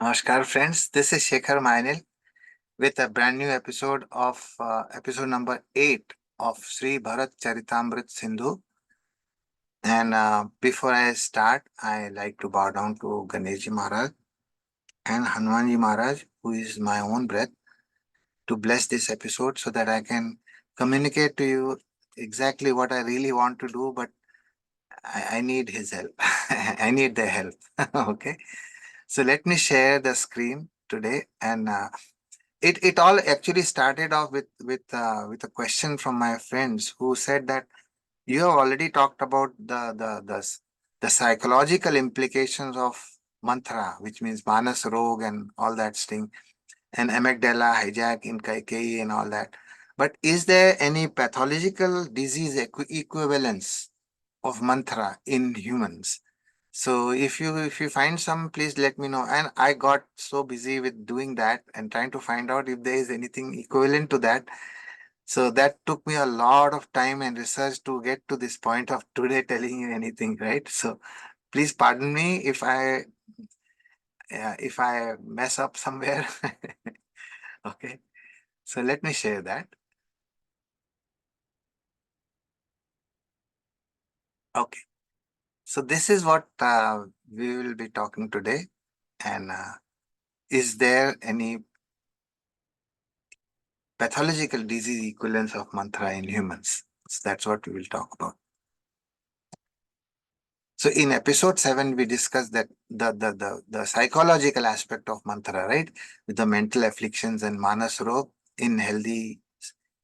Namaskar friends, this is Shekhar Mayanil with a brand new episode of episode number 8 of Sri Bharat Charitamrit Sindhu. And before I start, I like to bow down to Ganeshji Maharaj and Hanumanji Maharaj, who is my own breath, to bless this episode so that I can communicate to you exactly what I really want to do, but I need his help. I need their help. Okay. So let me share the screen today and it all actually started off with a question from my friends who said that you have already talked about the psychological implications of mantra, which means manas rog and all that thing, and amygdala hijack in Kaikeyie and all that. But is there any pathological disease equivalence of mantra in humans? So if you find some, please let me know. And I got so busy with doing that and trying to find out if there is anything equivalent to that. So that took me a lot of time and research to get to this point of today telling you anything, right? So please pardon me if I mess up somewhere. Okay. So let me share that. Okay. So this is what we will be talking today. And is there any pathological disease equivalence of mantra in humans? So that's what we will talk about. So in episode 7, we discussed that the psychological aspect of mantra, right? With the mental afflictions and manas rog in healthy,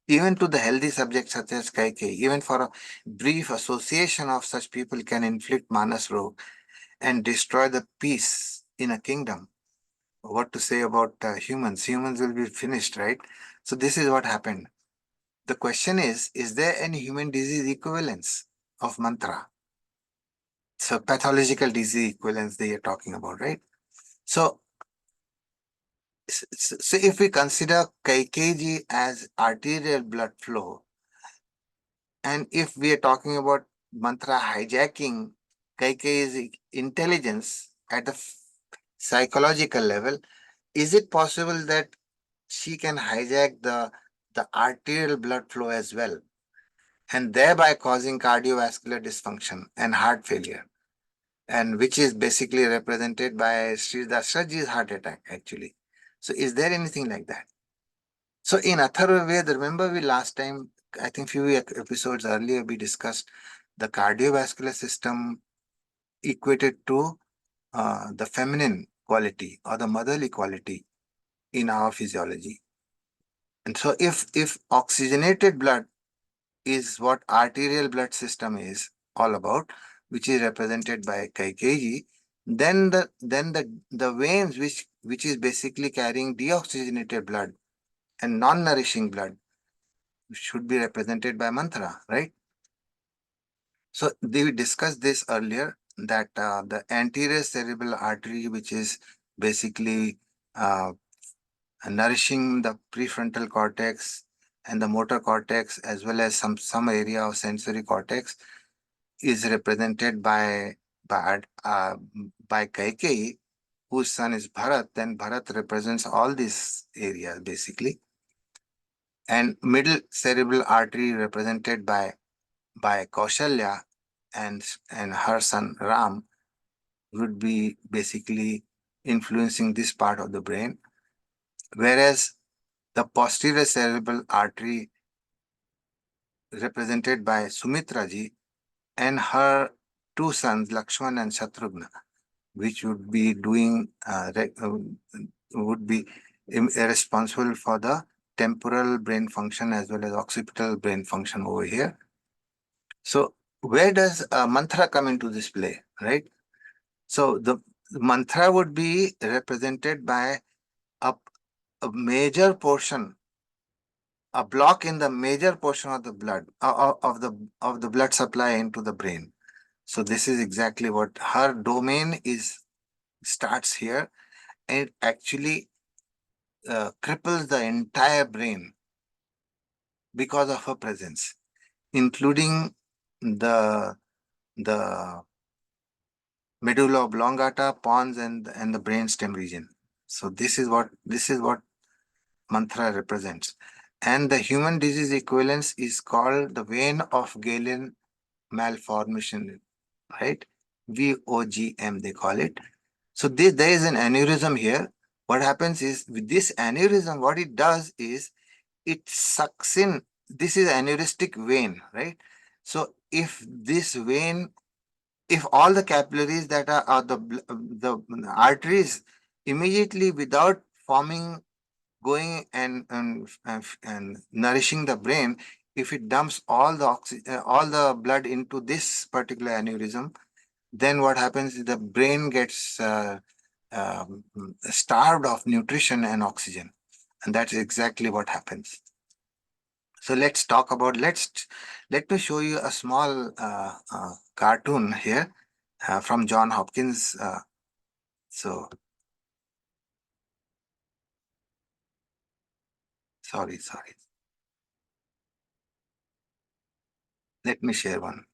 even to the healthy subjects such as Kaikeyie, even for a brief association of such people can inflict manas rog and destroy the peace in a kingdom. What to say about humans? Humans will be finished, right? So this is what happened. The question is there any human disease equivalence of mantra? So pathological disease equivalence they are talking about, right? So, so if we consider Kaikeyie as arterial blood flow, and if we are talking about mantra hijacking Kaikeyi's intelligence at the psychological level, is it possible that she can hijack the arterial blood flow as well, and thereby causing cardiovascular dysfunction and heart failure, and which is basically represented by Sri Dashrathji's heart attack actually. So is there anything like that? So in Atharva, remember we last time, I think few episodes earlier, we discussed the cardiovascular system equated to the feminine quality or the motherly quality in our physiology. And so if oxygenated blood is what arterial blood system is all about, which is represented by Kaikeyie, then the veins which is basically carrying deoxygenated blood and non-nourishing blood should be represented by mantra, right? So we discussed this earlier that the anterior cerebral artery, which is basically uh, nourishing the prefrontal cortex and the motor cortex as well as some area of sensory cortex, is represented by Kaikeyie, whose son is Bharat. Then Bharat represents all these areas basically, and middle cerebral artery represented by Kaushalya and her son Ram would be basically influencing this part of the brain, whereas the posterior cerebral artery represented by Sumitra ji and her two sons Lakshman and Shatrughna, which would be doing would be responsible for the temporal brain function as well as occipital brain function over here. So where does mantra come into this play, right? So the mantra would be represented by a, a major portion, a block in the major portion of the blood of the blood supply into the brain. So this is exactly what her domain is. Starts here and it actually cripples the entire brain because of her presence, including the the medulla oblongata, pons, and the brainstem region. So this is what Manthara represents. And the human disease equivalence is called the vein of Galen malformation, right? VOGM, they call it. So there is an aneurysm here. What happens is with this aneurysm, what it does is it sucks in. This is aneurystic vein, right? So if this vein, if all the capillaries that are the arteries immediately without forming, going and nourishing the brain, if it dumps all the blood into this particular aneurysm, then what happens is the brain gets starved of nutrition and oxygen, and that's exactly what happens. So let's talk about, let me show you a small cartoon here from John Hopkins. So sorry, let me share one.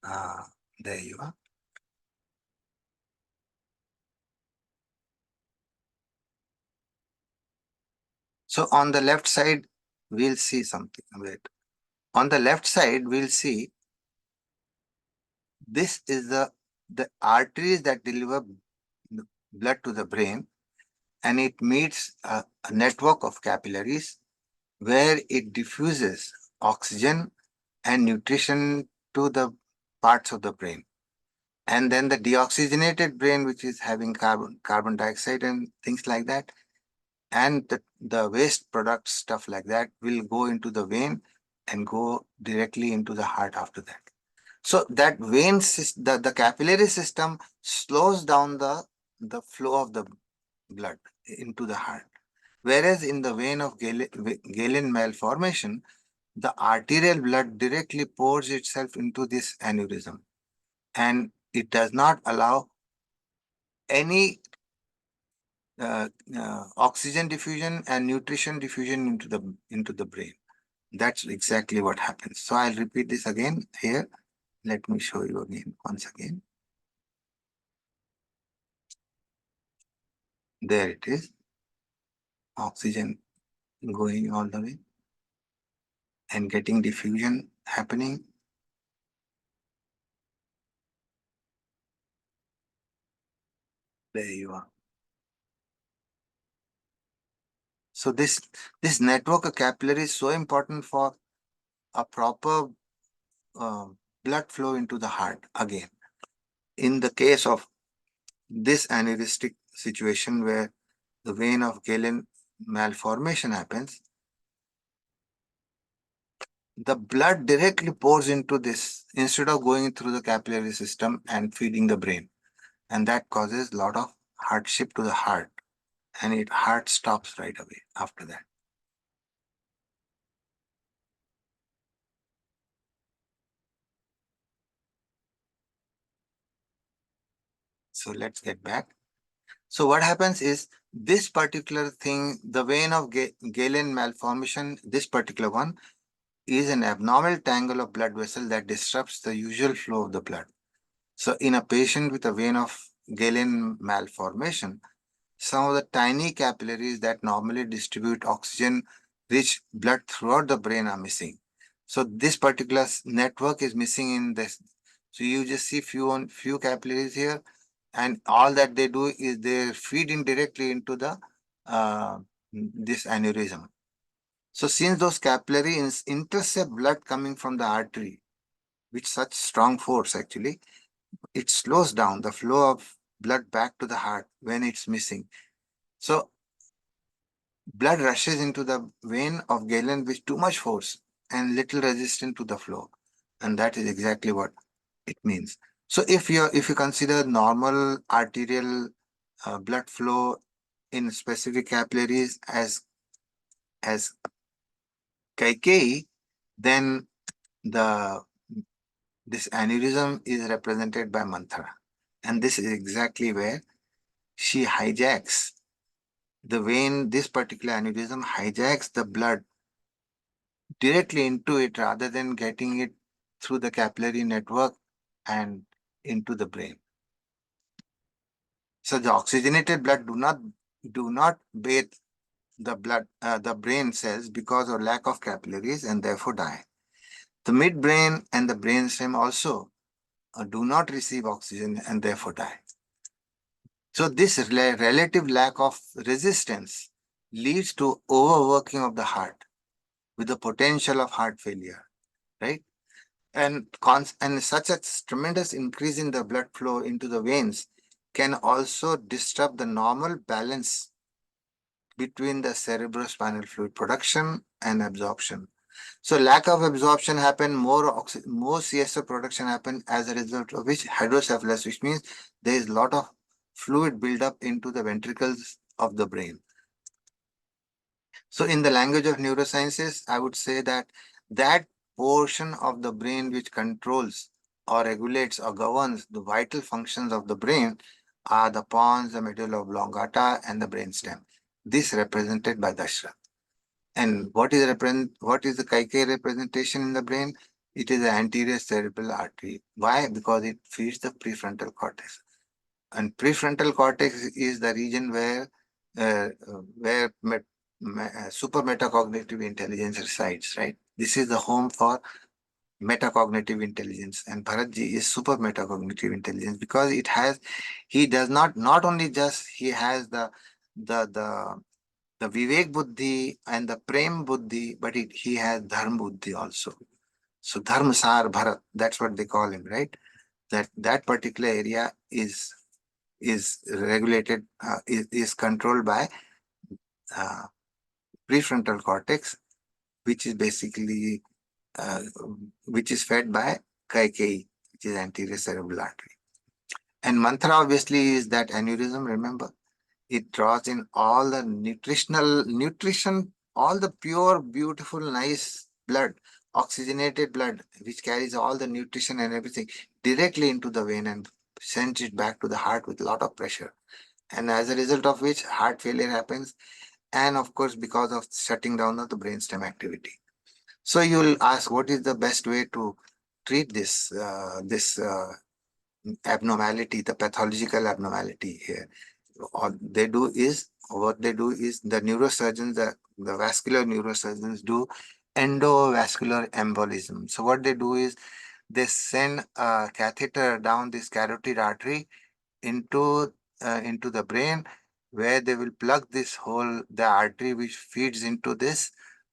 uh, there you are. So on the left side, we'll see something. Wait. On the left side, we'll see this is the arteries that deliver blood to the brain, and it meets a network of capillaries where it diffuses oxygen and nutrition to the parts of the brain. And then the deoxygenated brain, which is having carbon dioxide and things like that, and the waste products, stuff like that, will go into the vein and go directly into the heart after that. So that the capillary system slows down the flow of the blood into the heart. Whereas in the vein of Galen malformation, the arterial blood directly pours itself into this aneurysm, and it does not allow any oxygen diffusion and nutrition diffusion into the brain. That's exactly what happens. So I'll repeat this again here. Let me show you again once again. There it is. Oxygen going all the way and getting diffusion happening. There you are. So this network of capillary is so important for a proper uh, blood flow into the heart. Again, in the case of this aneurystic situation where the vein of Galen malformation happens, the blood directly pours into this instead of going through the capillary system and feeding the brain. And that causes a lot of hardship to the heart, and heart stops right away after that. So let's get back. So what happens is this particular thing, the vein of Galen malformation, this particular one, is an abnormal tangle of blood vessel that disrupts the usual flow of the blood. So in a patient with a vein of Galen malformation, some of the tiny capillaries that normally distribute oxygen-rich blood throughout the brain are missing. So this particular network is missing in this. So you just see few capillaries here, and all that they do is they feed in directly into the this aneurysm. So since those capillaries intercept blood coming from the artery with such strong force, actually, it slows down the flow of blood back to the heart when it's missing. So blood rushes into the vein of Galen with too much force and little resistance to the flow. And that is exactly what it means. So if you consider normal arterial blood flow in specific capillaries as Kaikeyie, then the this aneurysm is represented by Manthara. And this is exactly where she hijacks the vein. This particular aneurysm hijacks the blood directly into it rather than getting it through the capillary network and into the brain. So the oxygenated blood do not do not bathe the brain cells because of lack of capillaries and therefore die. The midbrain and the brainstem also do not receive oxygen and therefore die. So this relative lack of resistance leads to overworking of the heart with the potential of heart failure, right? And such a tremendous increase in the blood flow into the veins can also disrupt the normal balance between the cerebrospinal fluid production and absorption. So lack of absorption happen, more CSF production happen, as a result of which hydrocephalus, which means there is a lot of fluid buildup into the ventricles of the brain. So in the language of neurosciences, I would say that that portion of the brain which controls or regulates or governs the vital functions of the brain are the pons, the medulla oblongata, and the brainstem. This represented by Dashrath. And what is the Kaikeyie representation in the brain? It is the anterior cerebral artery. Why? Because it feeds the prefrontal cortex. And prefrontal cortex is the region where super metacognitive intelligence resides, right? This is the home for metacognitive intelligence, and Bharatji is super metacognitive intelligence because he does not only just he has the the the Vivek Buddhi and the Prem Buddhi, but he has Dharma Buddhi also. So Dharma Sar Bharat, that's what they call him, right? That particular area is regulated, is controlled by uh, prefrontal cortex, which is basically uh, which is fed by Kaikeyie, which is anterior cerebral artery. And Manthara obviously is that aneurysm, remember? It draws in all the nutrition, all the pure, beautiful, nice blood, oxygenated blood, which carries all the nutrition and everything directly into the vein and sends it back to the heart with a lot of pressure. And as a result of which, heart failure happens. And of course, because of shutting down of the brainstem activity. So you will ask, what is the best way to treat this abnormality, the pathological abnormality here? What they do is the neurosurgeons, the vascular neurosurgeons do endovascular embolism. So what they do is they send a catheter down this carotid artery into the brain, where they will plug the artery which feeds into this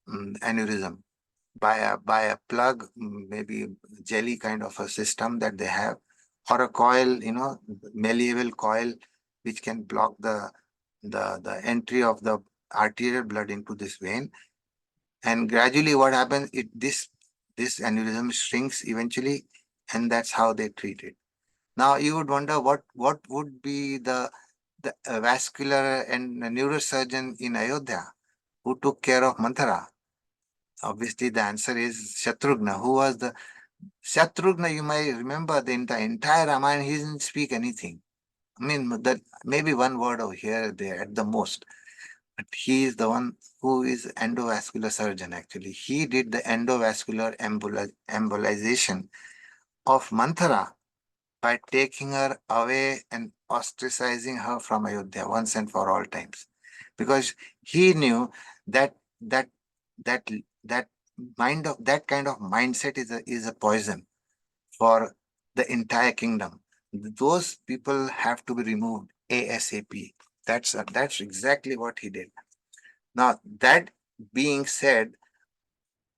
aneurysm by a plug, maybe jelly kind of a system that they have, or a coil, malleable coil, which can block the entry of the arterial blood into this vein. And gradually what happens, this aneurysm shrinks eventually, and that's how they treat it. Now you would wonder what would be the vascular and neurosurgeon in Ayodhya who took care of Manthara. Obviously, the answer is Shatrughna. Who was the Shatrughna? You may remember the entire Ramayana. He didn't speak anything. I mean, that maybe one word over here, there at the most. But he is the one who is endovascular surgeon. Actually, he did the endovascular embolization of Manthara by taking her away and ostracizing her from Ayodhya once and for all times, because he knew that that that that that kind of mindset is a poison for the entire kingdom. Those people have to be removed ASAP. That's exactly what he did. Now that being said,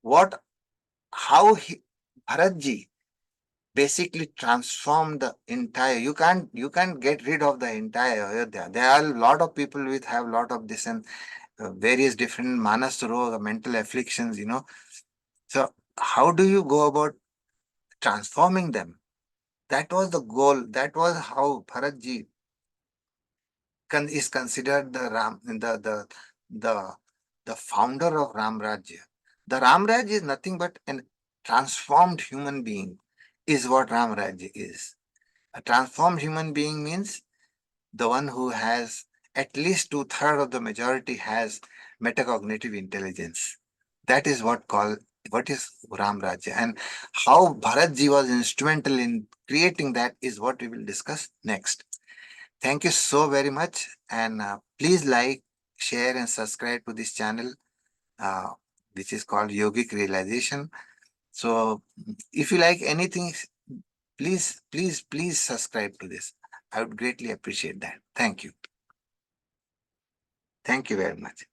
what how Bharatji basically transformed the entire, you can't get rid of the entire Ayodhya. There are a lot of people with have a lot of this and various different manas roga, mental afflictions. So how do you go about transforming them? That was the goal. That was how Bharatji is considered the the founder of Ram Rajya. The Ram Rajya is nothing but an transformed human being, is what Ram Rajya is. A transformed human being means the one who has at least two-thirds of the majority has metacognitive intelligence. That is what is Ram Rajya. And how Bharatji was instrumental in creating that is what we will discuss next. Thank you so very much. And please like, share, and subscribe to this channel, uh, which is called Yogic Realization. So if you like anything, please subscribe to this. I would greatly appreciate that. Thank you. Thank you very much.